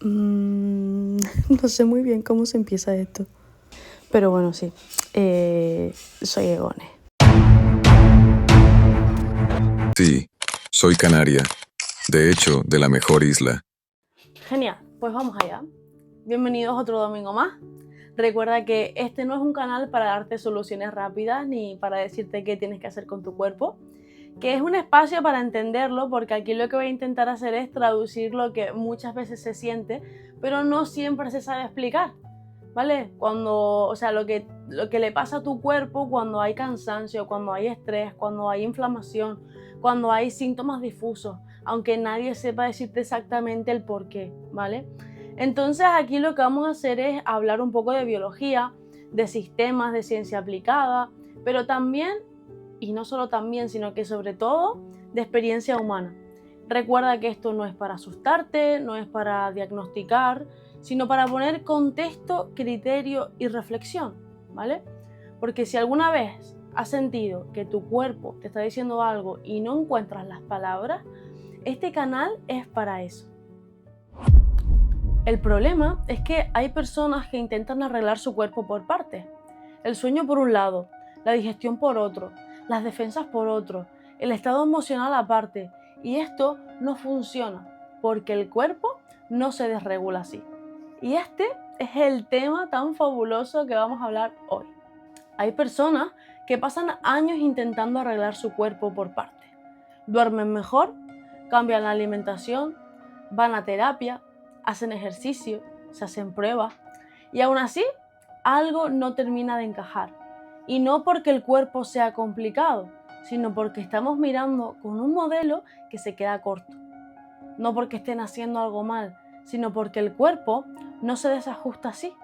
No sé muy bien cómo se empieza esto. Pero bueno, sí. Soy Egone. Sí, soy canaria. De hecho, de la mejor isla. Genial, pues vamos allá. Bienvenidos otro domingo más. Recuerda que este no es un canal para darte soluciones rápidas ni para decirte qué tienes que hacer con tu cuerpo, que es un espacio para entenderlo, porque aquí lo que voy a intentar hacer es traducir lo que muchas veces se siente, pero no siempre se sabe explicar, ¿vale? Lo que le pasa a tu cuerpo cuando hay cansancio, cuando hay estrés, cuando hay inflamación, cuando hay síntomas difusos, aunque nadie sepa decirte exactamente el por qué, ¿vale? Entonces aquí lo que vamos a hacer es hablar un poco de biología, de sistemas, de ciencia aplicada, pero también, y no solo también, sino que sobre todo, de experiencia humana. Recuerda que esto no es para asustarte, no es para diagnosticar, sino para poner contexto, criterio y reflexión, ¿vale? Porque si alguna vez has sentido que tu cuerpo te está diciendo algo y no encuentras las palabras, este canal es para eso. El problema es que hay personas que intentan arreglar su cuerpo por partes. El sueño por un lado, la digestión por otro, las defensas por otro, el estado emocional aparte. Y esto no funciona porque el cuerpo no se desregula así. Y este es el tema tan fabuloso que vamos a hablar hoy. Hay personas que pasan años intentando arreglar su cuerpo por partes. Duermen mejor, cambian la alimentación, van a terapia, hacen ejercicio, se hacen pruebas y aún así algo no termina de encajar. Y no porque el cuerpo sea complicado, sino porque estamos mirando con un modelo que se queda corto. No porque estén haciendo algo mal, sino porque el cuerpo no se desajusta así.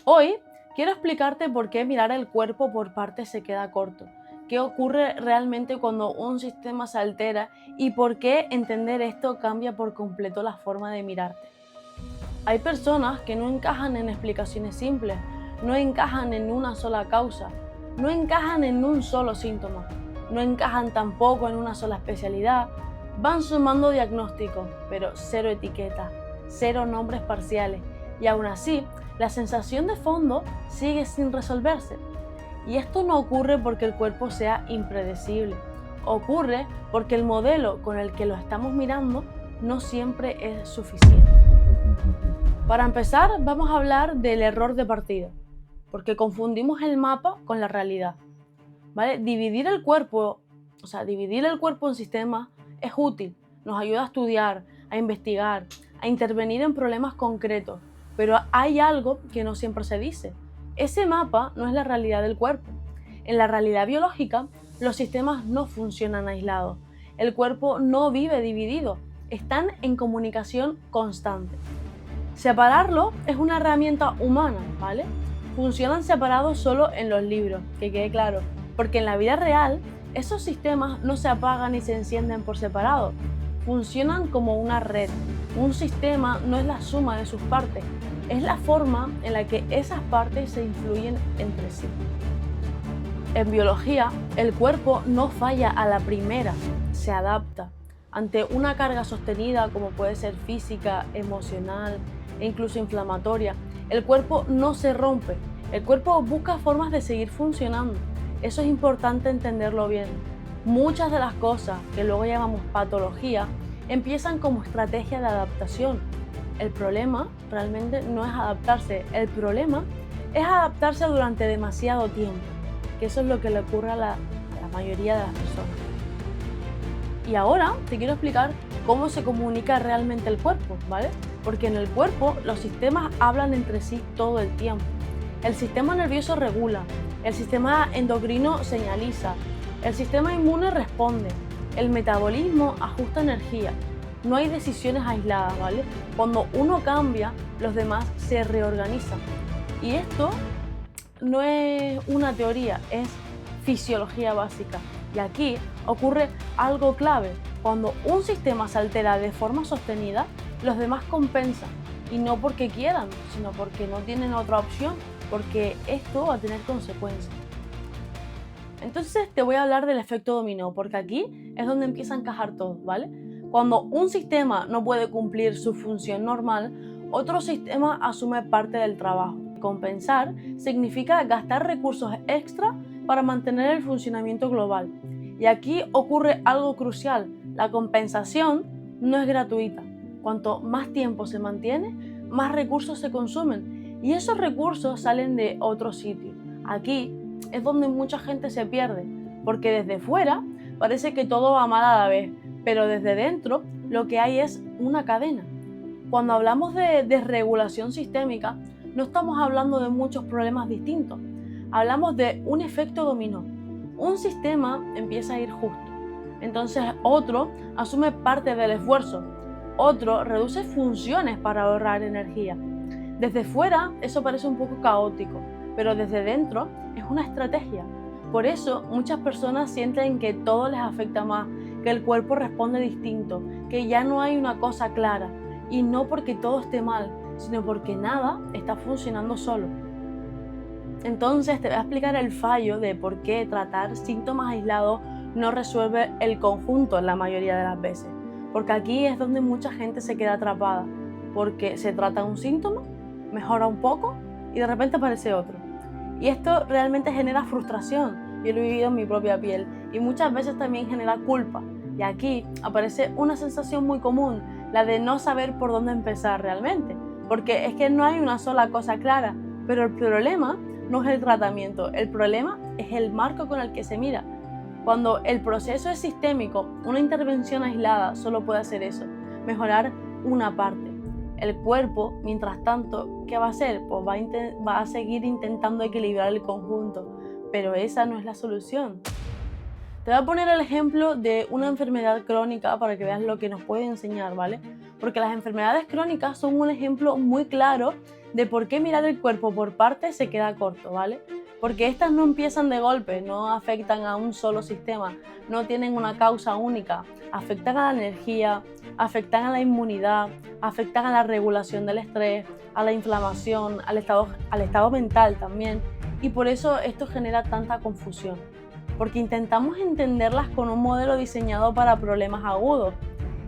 Hoy quiero explicarte por qué mirar el cuerpo por partes se queda corto, qué ocurre realmente cuando un sistema se altera y por qué entender esto cambia por completo la forma de mirarte. Hay personas que no encajan en explicaciones simples, no encajan en una sola causa, no encajan en un solo síntoma, no encajan tampoco en una sola especialidad. Van sumando diagnósticos, pero cero etiquetas, cero nombres parciales, y aún así la sensación de fondo sigue sin resolverse. Y esto no ocurre porque el cuerpo sea impredecible, ocurre porque el modelo con el que lo estamos mirando no siempre es suficiente. Para empezar, vamos a hablar del error de partida, porque confundimos el mapa con la realidad, ¿vale? Dividir el cuerpo en sistemas es útil, nos ayuda a estudiar, a investigar, a intervenir en problemas concretos, pero hay algo que no siempre se dice. Ese mapa no es la realidad del cuerpo. En la realidad biológica, los sistemas no funcionan aislados. El cuerpo no vive dividido, están en comunicación constante. Separarlo es una herramienta humana, ¿vale? Funcionan separados solo en los libros, que quede claro, porque en la vida real esos sistemas no se apagan ni se encienden por separado. Funcionan como una red. Un sistema no es la suma de sus partes, es la forma en la que esas partes se influyen entre sí. En biología, el cuerpo no falla a la primera, se adapta. Ante una carga sostenida como puede ser física, emocional e incluso inflamatoria, el cuerpo no se rompe, el cuerpo busca formas de seguir funcionando. Eso es importante entenderlo bien. Muchas de las cosas que luego llamamos patología empiezan como estrategia de adaptación. El problema realmente no es adaptarse, el problema es adaptarse durante demasiado tiempo, que eso es lo que le ocurre a la mayoría de las personas. Y ahora te quiero explicar cómo se comunica realmente el cuerpo, ¿vale? Porque en el cuerpo los sistemas hablan entre sí todo el tiempo. El sistema nervioso regula, el sistema endocrino señaliza, el sistema inmune responde, el metabolismo ajusta energía. No hay decisiones aisladas, ¿vale? Cuando uno cambia, los demás se reorganizan. Y esto no es una teoría, es fisiología básica. Y aquí ocurre algo clave. Cuando un sistema se altera de forma sostenida, los demás compensan. Y no porque quieran, sino porque no tienen otra opción, porque esto va a tener consecuencias. Entonces te voy a hablar del efecto dominó, porque aquí es donde empieza a encajar todo, ¿vale? Cuando un sistema no puede cumplir su función normal, otro sistema asume parte del trabajo. Compensar significa gastar recursos extra para mantener el funcionamiento global. Y aquí ocurre algo crucial: la compensación no es gratuita. Cuanto más tiempo se mantiene, más recursos se consumen y esos recursos salen de otro sitio. Aquí es donde mucha gente se pierde, porque desde fuera parece que todo va mal a la vez, pero desde dentro lo que hay es una cadena. Cuando hablamos de desregulación sistémica, no estamos hablando de muchos problemas distintos. Hablamos de un efecto dominó. Un sistema empieza a ir justo, entonces otro asume parte del esfuerzo, otro reduce funciones para ahorrar energía. Desde fuera eso parece un poco caótico, pero desde dentro es una estrategia. Por eso muchas personas sienten que todo les afecta más, que el cuerpo responde distinto, que ya no hay una cosa clara, y no porque todo esté mal, sino porque nada está funcionando solo. Entonces te voy a explicar el fallo de por qué tratar síntomas aislados no resuelve el conjunto la mayoría de las veces. Porque aquí es donde mucha gente se queda atrapada, porque se trata un síntoma, mejora un poco y de repente aparece otro. Y esto realmente genera frustración, yo lo he vivido en mi propia piel, y muchas veces también genera culpa. Y aquí aparece una sensación muy común, la de no saber por dónde empezar realmente, porque es que no hay una sola cosa clara, pero el problema no es el tratamiento, el problema es el marco con el que se mira. Cuando el proceso es sistémico, una intervención aislada solo puede hacer eso, mejorar una parte. El cuerpo, mientras tanto, ¿qué va a hacer? Pues va a seguir intentando equilibrar el conjunto, pero esa no es la solución. Te voy a poner el ejemplo de una enfermedad crónica para que veas lo que nos puede enseñar, ¿vale? Porque las enfermedades crónicas son un ejemplo muy claro de por qué mirar el cuerpo por partes se queda corto, ¿vale? Porque estas no empiezan de golpe, no afectan a un solo sistema, no tienen una causa única, afectan a la energía, afectan a la inmunidad, afectan a la regulación del estrés, a la inflamación, al estado mental también, y por eso esto genera tanta confusión, porque intentamos entenderlas con un modelo diseñado para problemas agudos,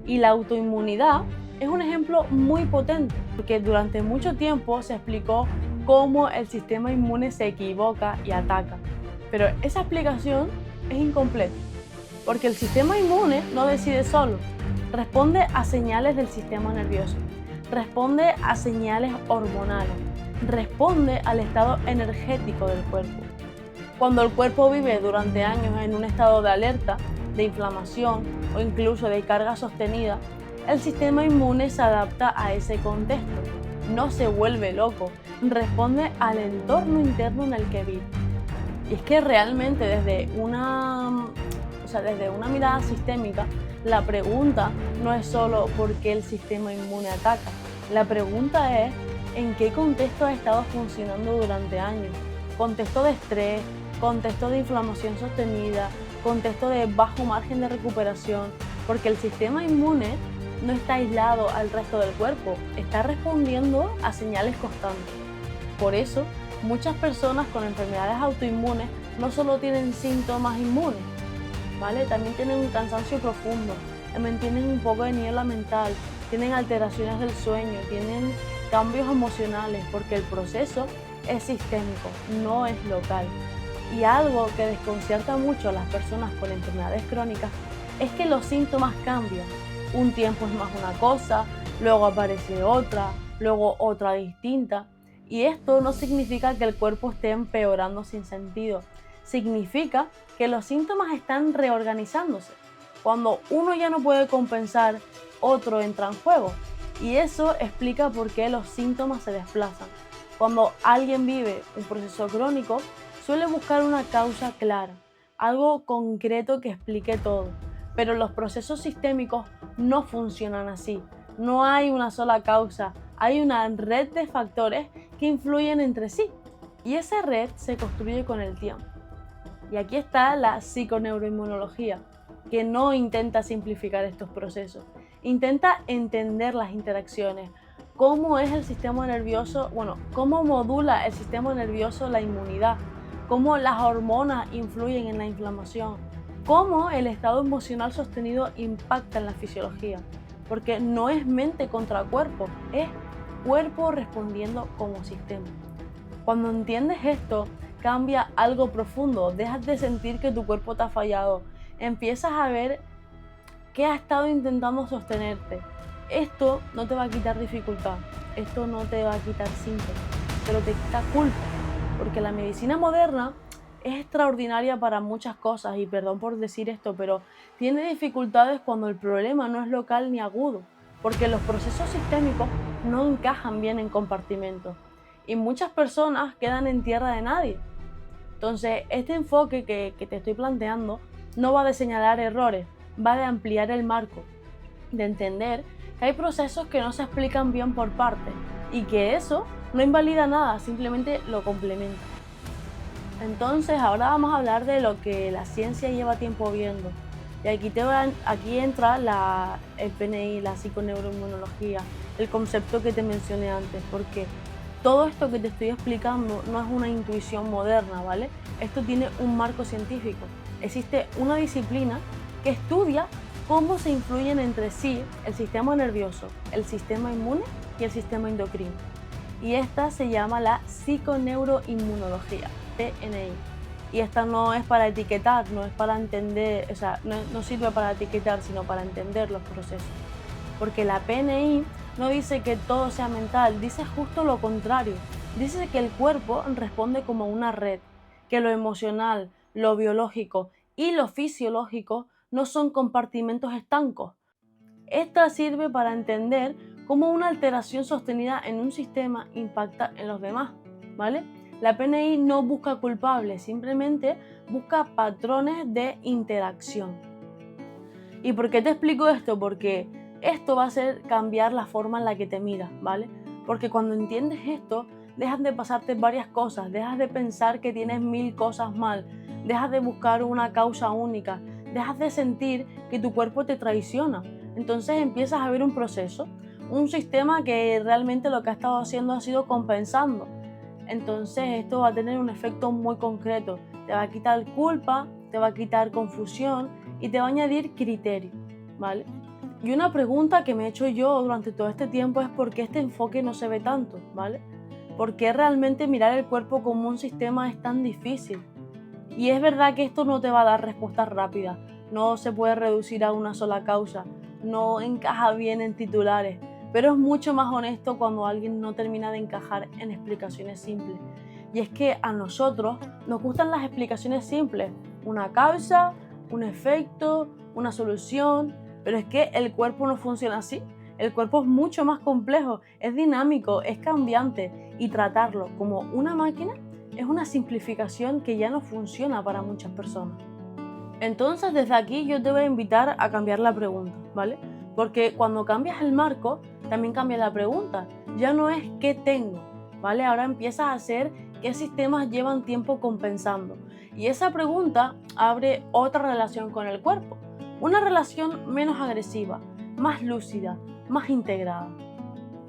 y la autoinmunidad es un ejemplo muy potente, porque durante mucho tiempo se explicó cómo el sistema inmune se equivoca y ataca. Pero esa explicación es incompleta, porque el sistema inmune no decide solo, responde a señales del sistema nervioso, responde a señales hormonales, responde al estado energético del cuerpo. Cuando el cuerpo vive durante años en un estado de alerta, de inflamación o incluso de carga sostenida, el sistema inmune se adapta a ese contexto, no se vuelve loco, responde al entorno interno en el que vive. Y es que realmente desde una mirada sistémica, la pregunta no es solo por qué el sistema inmune ataca, la pregunta es en qué contexto ha estado funcionando durante años. Contexto de estrés, contexto de inflamación sostenida, contexto de bajo margen de recuperación, porque el sistema inmune no está aislado al resto del cuerpo, está respondiendo a señales constantes. Por eso, muchas personas con enfermedades autoinmunes no solo tienen síntomas inmunes, ¿vale? También tienen un cansancio profundo, también tienen un poco de niebla mental, tienen alteraciones del sueño, tienen cambios emocionales, porque el proceso es sistémico, no es local. Y algo que desconcierta mucho a las personas con enfermedades crónicas es que los síntomas cambian. Un tiempo es más una cosa, luego aparece otra, luego otra distinta. Y esto no significa que el cuerpo esté empeorando sin sentido. Significa que los síntomas están reorganizándose. Cuando uno ya no puede compensar, otro entra en juego. Y eso explica por qué los síntomas se desplazan. Cuando alguien vive un proceso crónico, suele buscar una causa clara, algo concreto que explique todo. Pero los procesos sistémicos no funcionan así. No hay una sola causa, hay una red de factores que influyen entre sí. Y esa red se construye con el tiempo. Y aquí está la psiconeuroinmunología, que no intenta simplificar estos procesos. Intenta entender las interacciones, cómo es el sistema nervioso, cómo modula el sistema nervioso la inmunidad, cómo las hormonas influyen en la inflamación, cómo el estado emocional sostenido impacta en la fisiología, porque no es mente contra cuerpo, es cuerpo respondiendo como sistema. Cuando entiendes esto, cambia algo profundo, dejas de sentir que tu cuerpo te ha fallado, empiezas a ver qué ha estado intentando sostenerte. Esto no te va a quitar dificultad, esto no te va a quitar síntomas, pero te quita culpa, porque la medicina moderna es extraordinaria para muchas cosas, y perdón por decir esto, pero tiene dificultades cuando el problema no es local ni agudo, porque los procesos sistémicos no encajan bien en compartimentos, y muchas personas quedan en tierra de nadie. Entonces, este enfoque que te estoy planteando no va de señalar errores, va de ampliar el marco, de entender que hay procesos que no se explican bien por partes y que eso no invalida nada, simplemente lo complementa. Entonces, ahora vamos a hablar de lo que la ciencia lleva tiempo viendo. Y aquí entra el PNI, la psiconeuroinmunología, el concepto que te mencioné antes, porque todo esto que te estoy explicando no es una intuición moderna, ¿vale? Esto tiene un marco científico. Existe una disciplina que estudia cómo se influyen entre sí el sistema nervioso, el sistema inmune y el sistema endocrino. Y esta se llama la psiconeuroinmunología, PNI. Y esta no es para etiquetar, no es para entender, o sea, no sirve para etiquetar, sino para entender los procesos. Porque la PNI no dice que todo sea mental, dice justo lo contrario. Dice que el cuerpo responde como una red, que lo emocional, lo biológico y lo fisiológico no son compartimentos estancos. Esta sirve para entender cómo una alteración sostenida en un sistema impacta en los demás, ¿vale? La PNI no busca culpables, simplemente busca patrones de interacción. ¿Y por qué te explico esto? Porque esto va a hacer cambiar la forma en la que te miras, ¿vale? Porque cuando entiendes esto, dejas de pasarte varias cosas, dejas de pensar que tienes 1000 cosas mal, dejas de buscar una causa única, dejas de sentir que tu cuerpo te traiciona. Entonces empiezas a ver un proceso, un sistema que realmente lo que ha estado haciendo ha sido compensando. Entonces esto va a tener un efecto muy concreto, te va a quitar culpa, te va a quitar confusión y te va a añadir criterio, ¿vale? Y una pregunta que me he hecho yo durante todo este tiempo es por qué este enfoque no se ve tanto, ¿vale? ¿Por qué realmente mirar el cuerpo como un sistema es tan difícil? Y es verdad que esto no te va a dar respuestas rápidas, no se puede reducir a una sola causa, no encaja bien en titulares, pero es mucho más honesto cuando alguien no termina de encajar en explicaciones simples. Y es que a nosotros nos gustan las explicaciones simples, una causa, un efecto, una solución, pero es que el cuerpo no funciona así. El cuerpo es mucho más complejo, es dinámico, es cambiante, y tratarlo como una máquina es una simplificación que ya no funciona para muchas personas. Entonces, desde aquí yo te voy a invitar a cambiar la pregunta, ¿vale? Porque cuando cambias el marco, también cambia la pregunta. Ya no es ¿qué tengo?, ¿vale? Ahora empiezas a hacer qué sistemas llevan tiempo compensando. Y esa pregunta abre otra relación con el cuerpo. Una relación menos agresiva, más lúcida, más integrada.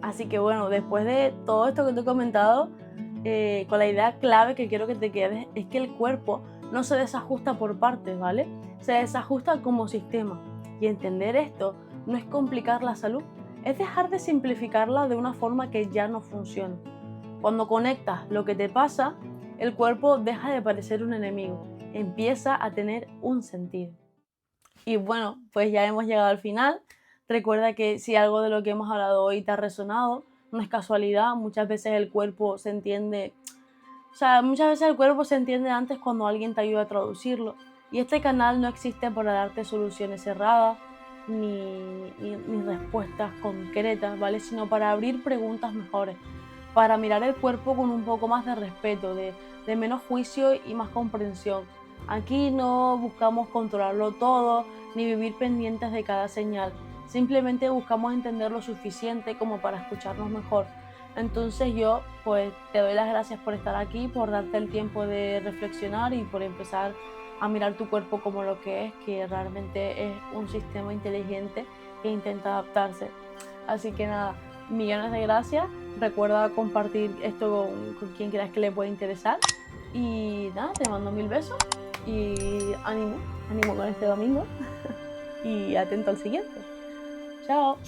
Así que bueno, después de todo esto que te he comentado, con la idea clave que quiero que te quedes es que el cuerpo no se desajusta por partes, ¿vale? Se desajusta como sistema. Y entender esto no es complicar la salud, es dejar de simplificarla de una forma que ya no funciona. Cuando conectas lo que te pasa, el cuerpo deja de parecer un enemigo, empieza a tener un sentido. Y bueno, pues ya hemos llegado al final. Recuerda que si algo de lo que hemos hablado hoy te ha resonado, no es casualidad, muchas veces el cuerpo se entiende antes cuando alguien te ayuda a traducirlo. Y este canal no existe para darte soluciones cerradas ni respuestas concretas, ¿vale? Sino para abrir preguntas mejores, para mirar el cuerpo con un poco más de respeto, de menos juicio y más comprensión. Aquí no buscamos controlarlo todo ni vivir pendientes de cada señal. Simplemente buscamos entender lo suficiente como para escucharnos mejor. Entonces yo pues te doy las gracias por estar aquí, por darte el tiempo de reflexionar y por empezar a mirar tu cuerpo como lo que realmente es un sistema inteligente que intenta adaptarse. Así que nada, millones de gracias. Recuerda compartir esto con quien creas que le pueda interesar. Y nada, te mando 1000 besos. Y ánimo con este domingo y atento al siguiente. Chao.